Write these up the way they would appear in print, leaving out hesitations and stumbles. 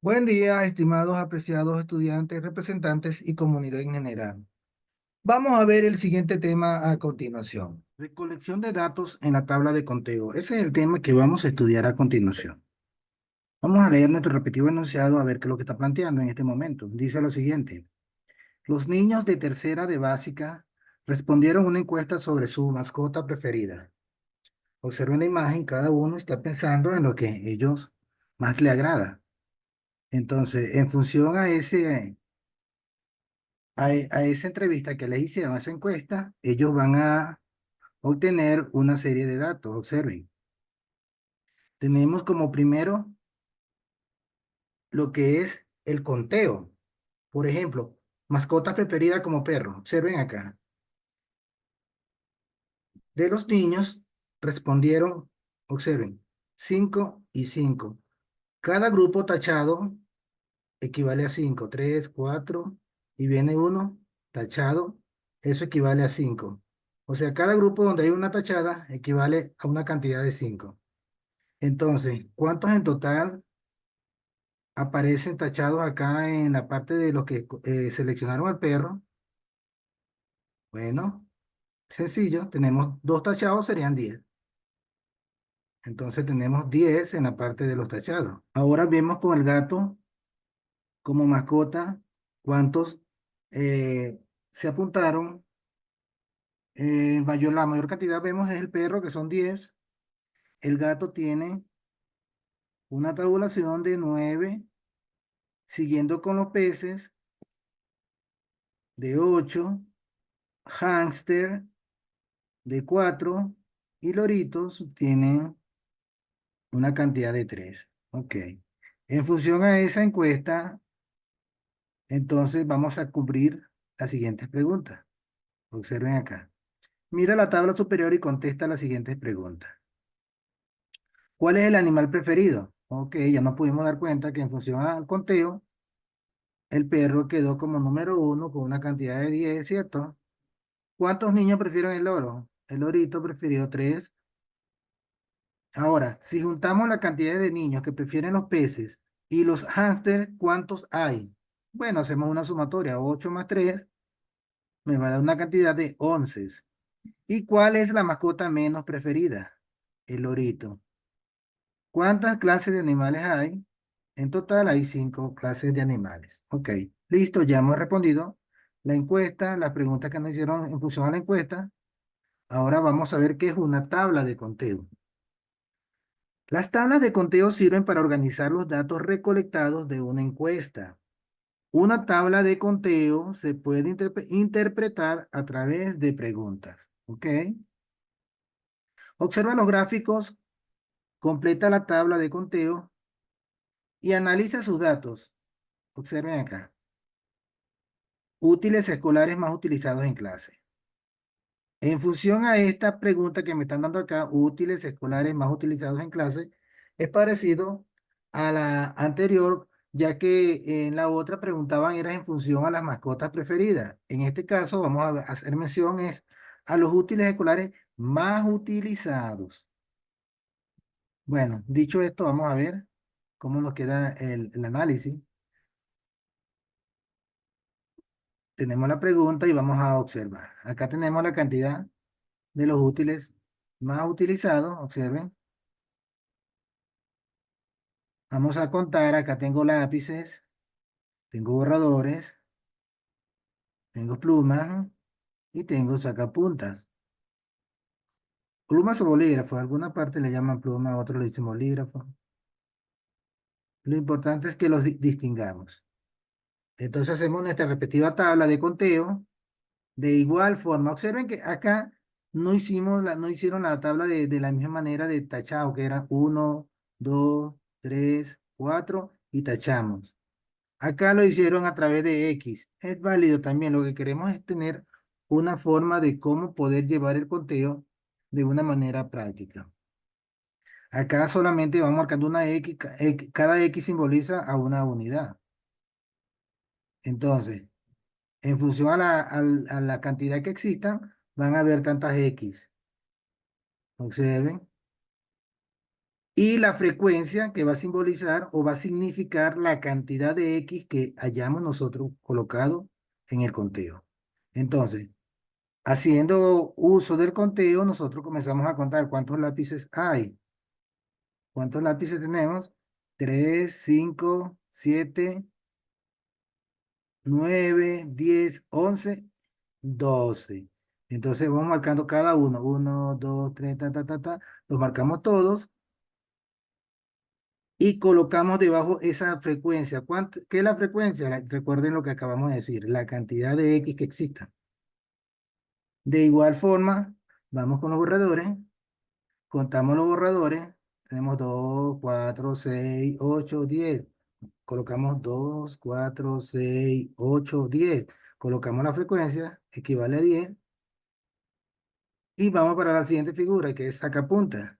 Buen día, estimados, apreciados estudiantes, representantes y comunidad en general. Vamos a ver el siguiente tema a continuación. Recolección de datos en la tabla de conteo. Ese es el tema que vamos a estudiar a continuación. Vamos a leer nuestro repetido enunciado a ver qué es lo que está planteando en este momento. Dice lo siguiente. Los niños de tercera de básica respondieron una encuesta sobre su mascota preferida. Observen la imagen, cada uno está pensando en lo que ellos más le agrada. Entonces, en función a esa entrevista que les hicieron, a esa encuesta, ellos van a obtener una serie de datos. Observen. Tenemos como primero lo que es el conteo. Por ejemplo, mascota preferida como perro. Observen acá. De los niños respondieron, observen, 5 y 5. Cada grupo tachado equivale a 5. 3, 4 y viene uno tachado. Eso equivale a 5. O sea, cada grupo donde hay una tachada equivale a una cantidad de 5. Entonces, ¿cuántos en total aparecen tachados acá en la parte de los que seleccionaron al perro? Bueno, sencillo. Tenemos dos tachados, serían 10. Entonces tenemos 10 en la parte de los tachados. Ahora vemos con el gato como mascota cuántos eh, se apuntaron. La mayor cantidad vemos es el perro, que son 10. El gato tiene una tabulación de 9, siguiendo con los peces de 8, hámster de 4 y loritos tienen una cantidad de 3. Ok. En función a esa encuesta, entonces vamos a cubrir las siguientes preguntas. Observen acá. Mira la tabla superior y contesta las siguientes preguntas. ¿Cuál es el animal preferido? Ok, ya nos pudimos dar cuenta que en función al conteo, el perro quedó como número 1 con una cantidad de 10, ¿cierto? ¿Cuántos niños prefieren el loro? El lorito prefirió 3. Ahora, si juntamos la cantidad de niños que prefieren los peces y los hámster, ¿cuántos hay? Bueno, hacemos una sumatoria. 8 más 3 me va a dar una cantidad de 11. ¿Y cuál es la mascota menos preferida? El lorito. ¿Cuántas clases de animales hay? En total hay 5 clases de animales. Ok, listo, ya hemos respondido la encuesta, las preguntas que nos hicieron en función a la encuesta. Ahora vamos a ver qué es una tabla de conteo. Las tablas de conteo sirven para organizar los datos recolectados de una encuesta. Una tabla de conteo se puede interpretar a través de preguntas. ¿Ok? Observa los gráficos, completa la tabla de conteo y analiza sus datos. Observen acá. Útiles escolares más utilizados en clase. En función a esta pregunta que me están dando acá, útiles escolares más utilizados en clase, es parecido a la anterior, ya que en la otra preguntaban era en función a las mascotas preferidas. En este caso vamos a hacer mención es a los útiles escolares más utilizados. Bueno, dicho esto, vamos a ver cómo nos queda el análisis. Tenemos la pregunta y vamos a observar. Acá tenemos la cantidad de los útiles más utilizados. Observen. Vamos a contar. Acá tengo lápices, tengo borradores, tengo plumas y tengo sacapuntas. Plumas o bolígrafos. Alguna parte le llaman pluma, otros le dicen bolígrafo. Lo importante es que los distingamos. Entonces hacemos nuestra respectiva tabla de conteo. De igual forma, observen que acá no hicieron la tabla de la misma manera de tachado, que era 1, 2, 3, 4 y tachamos. Acá lo hicieron a través de X. Es válido también. Lo que queremos es tener una forma de cómo poder llevar el conteo de una manera práctica. Acá solamente vamos marcando una X, cada X simboliza a una unidad. Entonces, en función a la cantidad que existan, van a haber tantas X. Observen. y la frecuencia que va a simbolizar o va a significar la cantidad de X que hayamos nosotros colocado en el conteo. Entonces, haciendo uso del conteo, nosotros comenzamos a contar cuántos lápices hay. ¿Cuántos lápices tenemos? 3, 5, 7, 9, 10, 11, 12. Entonces vamos marcando cada uno. 1, 2, 3, ta, ta, ta, ta. Los marcamos todos y colocamos debajo esa frecuencia. ¿Qué es la frecuencia? Recuerden lo que acabamos de decir, la cantidad de X que exista. De igual forma, vamos con los borradores. Contamos los borradores. Tenemos 2, 4, 6, 8, 10. Colocamos 2, 4, 6, 8, 10. Colocamos la frecuencia, equivale a 10. Y vamos para la siguiente figura, que es sacapuntas.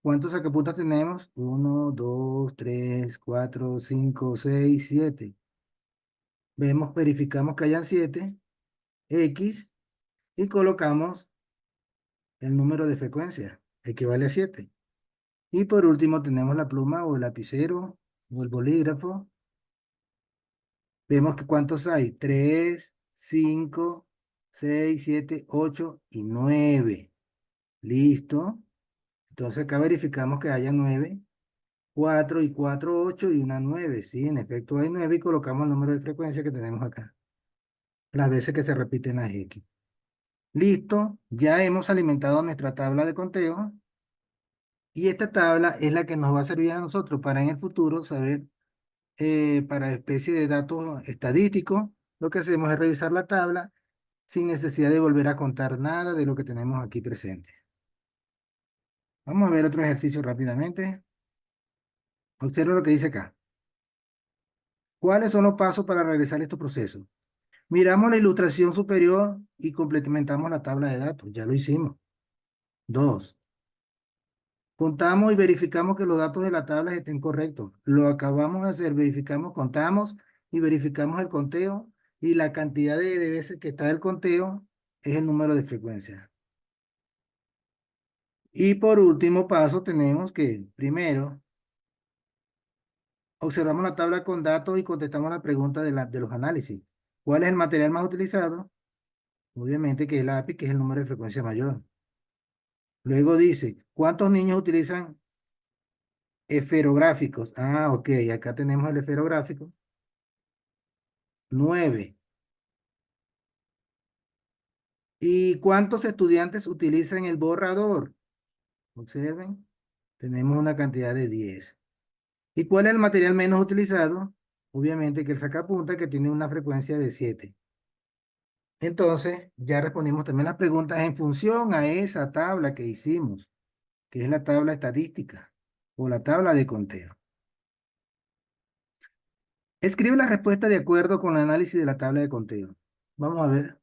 ¿Cuántos sacapuntas tenemos? 1, 2, 3, 4, 5, 6, 7. Vemos, verificamos que hayan 7, X, y colocamos el número de frecuencia, equivale a 7. Y por último tenemos la pluma o el lapicero o el bolígrafo. Vemos que cuántos hay, 3, 5, 6, 7, 8 y 9. Listo. Entonces acá verificamos que haya 9, 4 y 4, 8 y una 9. Sí, en efecto hay 9 y colocamos el número de frecuencia que tenemos acá. Las veces que se repiten las X. Listo, ya hemos alimentado nuestra tabla de conteo y esta tabla es la que nos va a servir a nosotros para en el futuro saber, para especie de datos estadísticos, lo que hacemos es revisar la tabla sin necesidad de volver a contar nada de lo que tenemos aquí presente. Vamos a ver otro ejercicio rápidamente. Observa lo que dice acá. ¿Cuáles son los pasos para realizar estos procesos? Miramos la ilustración superior y complementamos la tabla de datos. Ya lo hicimos. 2. Contamos y verificamos que los datos de la tabla estén correctos. Lo acabamos de hacer. Verificamos, contamos y verificamos el conteo. Y la cantidad de veces que está el conteo es el número de frecuencia. Y por último paso tenemos que, primero, observamos la tabla con datos y contestamos la pregunta de los análisis. ¿Cuál es el material más utilizado? Obviamente que el lápiz, que es el número de frecuencia mayor. Luego dice, ¿cuántos niños utilizan esferográficos? Ah, ok, acá tenemos el esferográfico. 9. ¿Y cuántos estudiantes utilizan el borrador? Observen, tenemos una cantidad de 10. ¿Y cuál es el material menos utilizado? Obviamente que el sacapunta, que tiene una frecuencia de 7. Entonces, ya respondimos también las preguntas en función a esa tabla que hicimos, que es la tabla estadística o la tabla de conteo. Escribe la respuesta de acuerdo con el análisis de la tabla de conteo. Vamos a ver.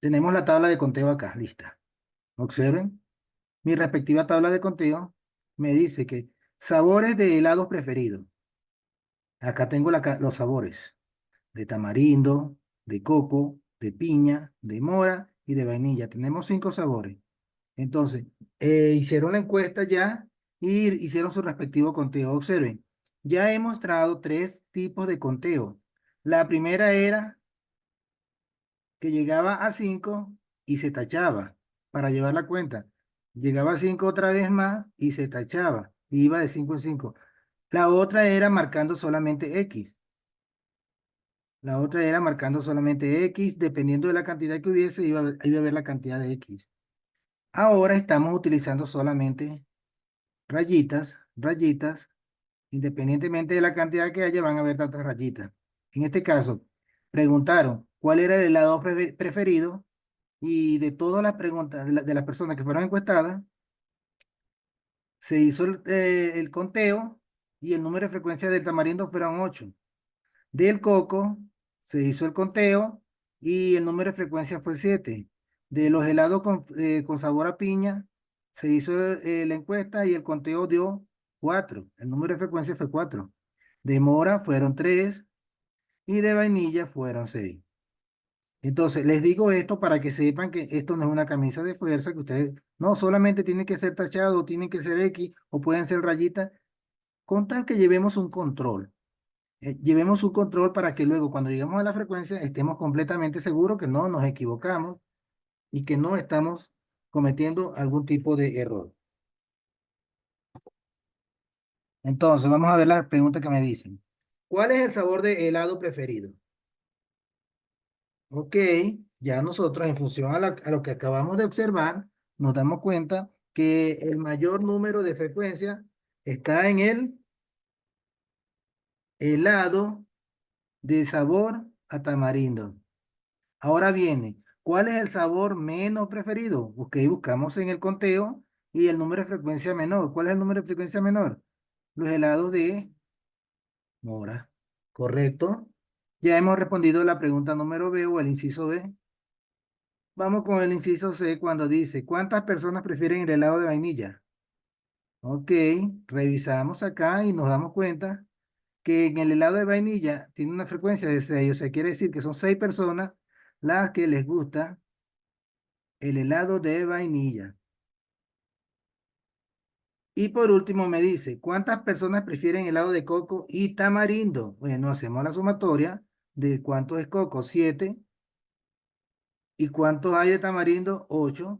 Tenemos la tabla de conteo acá, lista. Observen. Mi respectiva tabla de conteo me dice que sabores de helados preferidos. Acá tengo los sabores de tamarindo, de coco, de piña, de mora y de vainilla. Tenemos 5 sabores. Entonces, hicieron la encuesta ya y hicieron su respectivo conteo. Observen, ya he mostrado 3 tipos de conteo. La primera era que llegaba a 5 y se tachaba para llevar la cuenta. Llegaba a 5 otra vez más y se tachaba. Iba de 5 en 5. La otra era marcando solamente X. La otra era marcando solamente X. Dependiendo de la cantidad que hubiese, iba a ver la cantidad de X. Ahora estamos utilizando solamente rayitas, rayitas. Independientemente de la cantidad que haya, van a haber tantas rayitas. En este caso, preguntaron cuál era el helado preferido y de todas las preguntas de las personas que fueron encuestadas, se hizo el conteo y el número de frecuencia del tamarindo fueron 8. Del coco se hizo el conteo y el número de frecuencia fue 7. De los helados con sabor a piña se hizo la encuesta y el conteo dio 4. El número de frecuencia fue 4. De mora fueron 3 y de vainilla fueron 6. Entonces, les digo esto para que sepan que esto no es una camisa de fuerza, que ustedes no solamente tienen que ser tachados, tienen que ser X o pueden ser rayitas, con tal que llevemos un control. Llevemos un control para que luego cuando lleguemos a la frecuencia estemos completamente seguros que no nos equivocamos y que no estamos cometiendo algún tipo de error. Entonces, vamos a ver la pregunta que me dicen. ¿Cuál es el sabor de helado preferido? Ok, ya nosotros en función a lo que acabamos de observar, nos damos cuenta que el mayor número de frecuencias está en el helado de sabor a tamarindo. Ahora viene, ¿cuál es el sabor menos preferido? Ok, buscamos en el conteo y el número de frecuencia menor. ¿Cuál es el número de frecuencia menor? Los helados de mora. ¿Correcto? Ya hemos respondido la pregunta número B o el inciso B. Vamos con el inciso C cuando dice, ¿cuántas personas prefieren el helado de vainilla? Ok, revisamos acá y nos damos cuenta que en el helado de vainilla tiene una frecuencia de 6, o sea, quiere decir que son 6 personas las que les gusta el helado de vainilla. Y por último me dice, ¿cuántas personas prefieren helado de coco y tamarindo? Bueno, hacemos la sumatoria de cuánto es coco, 7, y cuántos hay de tamarindo, 8.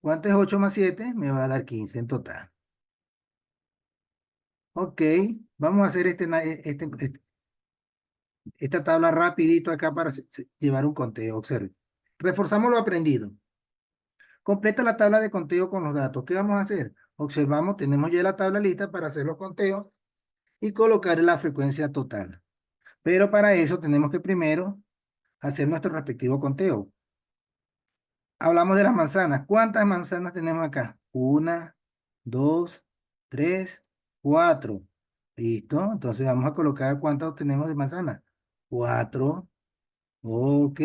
¿Cuánto es 8 más 7? Me va a dar 15 en total. Ok, vamos a hacer esta tabla rapidito acá para llevar un conteo. Observe. Reforzamos lo aprendido. Completa la tabla de conteo con los datos. ¿Qué vamos a hacer? Observamos, tenemos ya la tabla lista para hacer los conteos y colocar la frecuencia total. Pero para eso tenemos que primero hacer nuestro respectivo conteo. Hablamos de las manzanas. ¿Cuántas manzanas tenemos acá? Una, dos, tres, cuatro. ¿Listo? Entonces vamos a colocar cuántas tenemos de manzanas. Cuatro. Ok.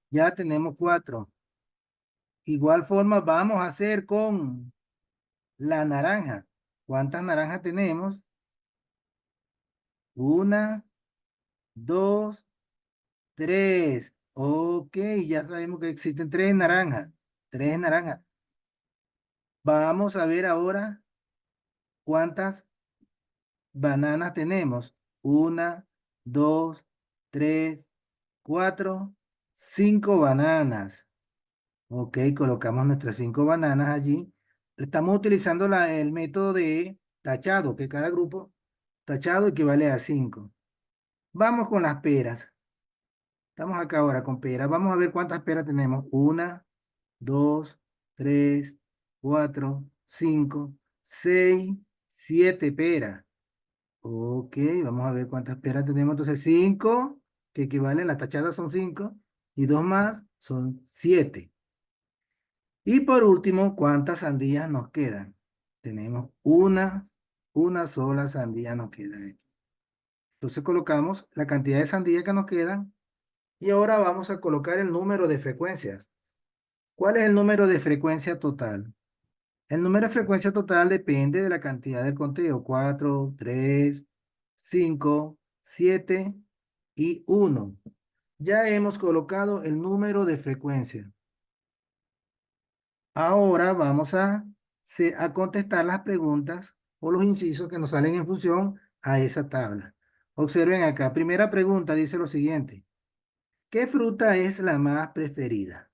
Ya tenemos cuatro. Igual forma vamos a hacer con la naranja. ¿Cuántas naranjas tenemos? Una, dos, tres. Ok, ya sabemos que existen tres naranjas. Tres naranjas. Vamos a ver ahora cuántas bananas tenemos. Una, dos, tres, cuatro, cinco bananas. Ok, colocamos nuestras cinco bananas allí. Estamos utilizando el método de tachado, que cada grupo tachado equivale a 5. Vamos con las peras. Estamos acá ahora con peras. Vamos a ver cuántas peras tenemos. Una, dos, tres, cuatro, cinco, seis, siete peras. Ok, vamos a ver cuántas peras tenemos. Entonces, 5, que equivalen, las tachadas son 5, y dos más son 7. Y por último, ¿cuántas sandías nos quedan? Tenemos una sola sandía nos queda aquí. Entonces colocamos la cantidad de sandías que nos quedan y ahora vamos a colocar el número de frecuencias. ¿Cuál es el número de frecuencia total? El número de frecuencia total depende de la cantidad del conteo. 4, 3, 5, 7 y 1. Ya hemos colocado el número de frecuencia. Ahora vamos a contestar las preguntas o los incisos que nos salen en función a esa tabla. Observen acá. Primera pregunta dice lo siguiente. ¿Qué fruta es la más preferida?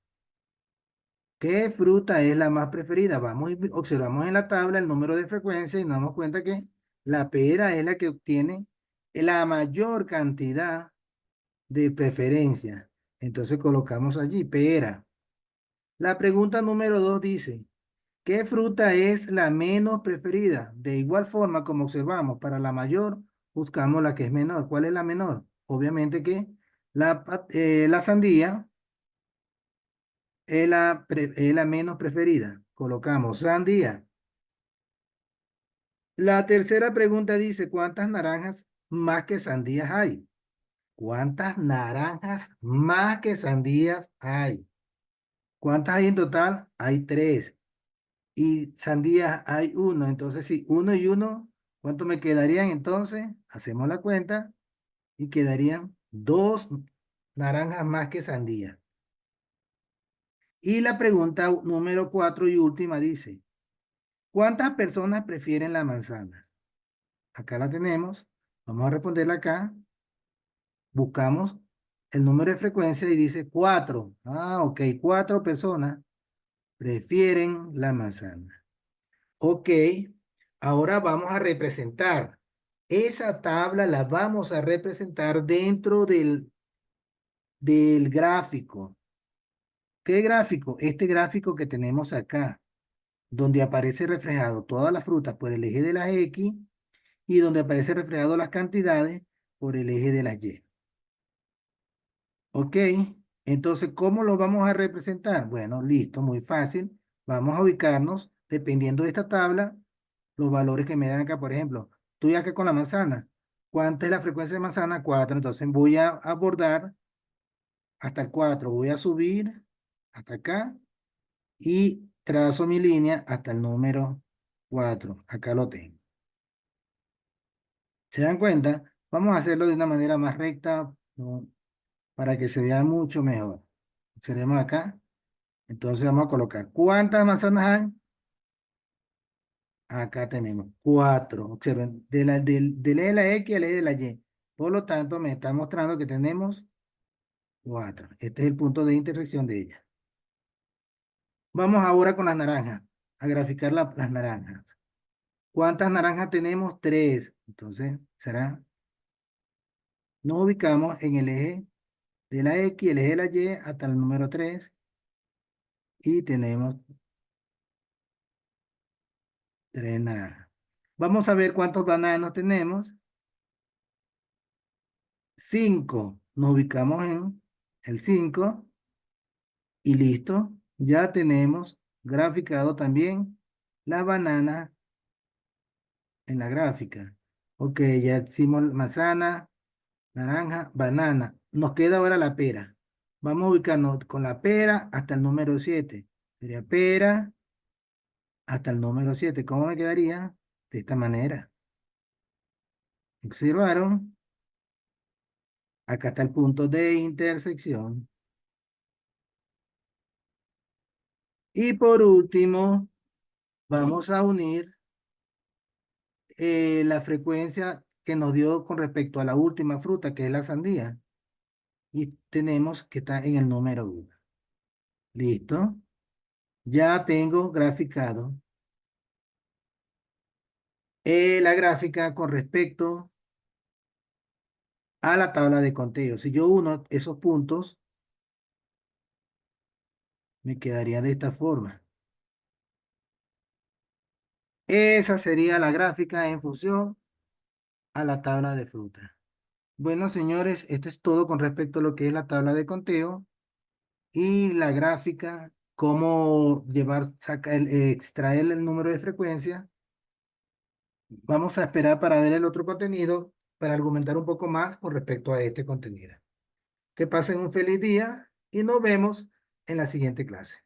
¿Qué fruta es la más preferida? Vamos y observamos en la tabla el número de frecuencia y nos damos cuenta que la pera es la que obtiene la mayor cantidad de preferencia. Entonces colocamos allí pera. La pregunta número 2 dice, ¿qué fruta es la menos preferida? De igual forma, como observamos, para la mayor, buscamos la que es menor. ¿Cuál es la menor? Obviamente que la sandía es la menos preferida. Colocamos sandía. La tercera pregunta dice, ¿cuántas naranjas más que sandías hay? ¿Cuántas naranjas más que sandías hay? ¿Cuántas hay en total? Hay 3. Y sandías hay 1. Entonces, si 1 y 1, ¿cuánto me quedarían entonces? Hacemos la cuenta y quedarían 2 naranjas más que sandía. Y la pregunta número 4 y última dice, ¿cuántas personas prefieren la manzana? Acá la tenemos. Vamos a responderla acá. Buscamos el número de frecuencia y dice 4. Ah, ok, 4 personas prefieren la manzana. Ok, ahora vamos a representar. Esa tabla la vamos a representar dentro del gráfico. ¿Qué gráfico? Este gráfico que tenemos acá, donde aparece reflejado todas las frutas por el eje de las X y donde aparece reflejado las cantidades por el eje de las Y. ¿Ok? Entonces, ¿cómo lo vamos a representar? Bueno, listo, muy fácil. Vamos a ubicarnos, dependiendo de esta tabla, los valores que me dan acá. Por ejemplo, estoy acá con la manzana. ¿Cuánta es la frecuencia de manzana? 4. Entonces voy a abordar hasta el 4. Voy a subir hasta acá y trazo mi línea hasta el número 4. Acá lo tengo. ¿Se dan cuenta? Vamos a hacerlo de una manera más recta, ¿no? Para que se vea mucho mejor. Observemos acá. Entonces vamos a colocar. ¿Cuántas manzanas hay? Acá tenemos 4. Observen, del eje de la X al eje de la Y. Por lo tanto, me está mostrando que tenemos 4. Este es el punto de intersección de ellas. Vamos ahora con las naranjas. A graficar las naranjas. ¿Cuántas naranjas tenemos? 3. Entonces, será. Nos ubicamos en el eje de la X, el eje de la Y hasta el número 3. Y tenemos 3 naranjas. Vamos a ver cuántos bananos tenemos. 5. Nos ubicamos en el 5 y listo. Ya tenemos graficado también las bananas en la gráfica. Ok, ya hicimos manzana, naranja, banana. Nos queda ahora la pera. Vamos a ubicarnos con la pera hasta el número 7. Sería pera hasta el número 7. ¿Cómo me quedaría? De esta manera. ¿Observaron? Acá está el punto de intersección. Y por último, vamos a unir la frecuencia que nos dio con respecto a la última fruta, que es la sandía. Y tenemos que está en el número 1. ¿Listo? Ya tengo graficado la gráfica con respecto a la tabla de conteo. Si yo uno esos puntos, me quedaría de esta forma. Esa sería la gráfica en función a la tabla de fruta. Bueno, señores, esto es todo con respecto a lo que es la tabla de conteo y la gráfica, cómo llevar, extraer el número de frecuencia. Vamos a esperar para ver el otro contenido, para argumentar un poco más con respecto a este contenido. Que pasen un feliz día y nos vemos en la siguiente clase.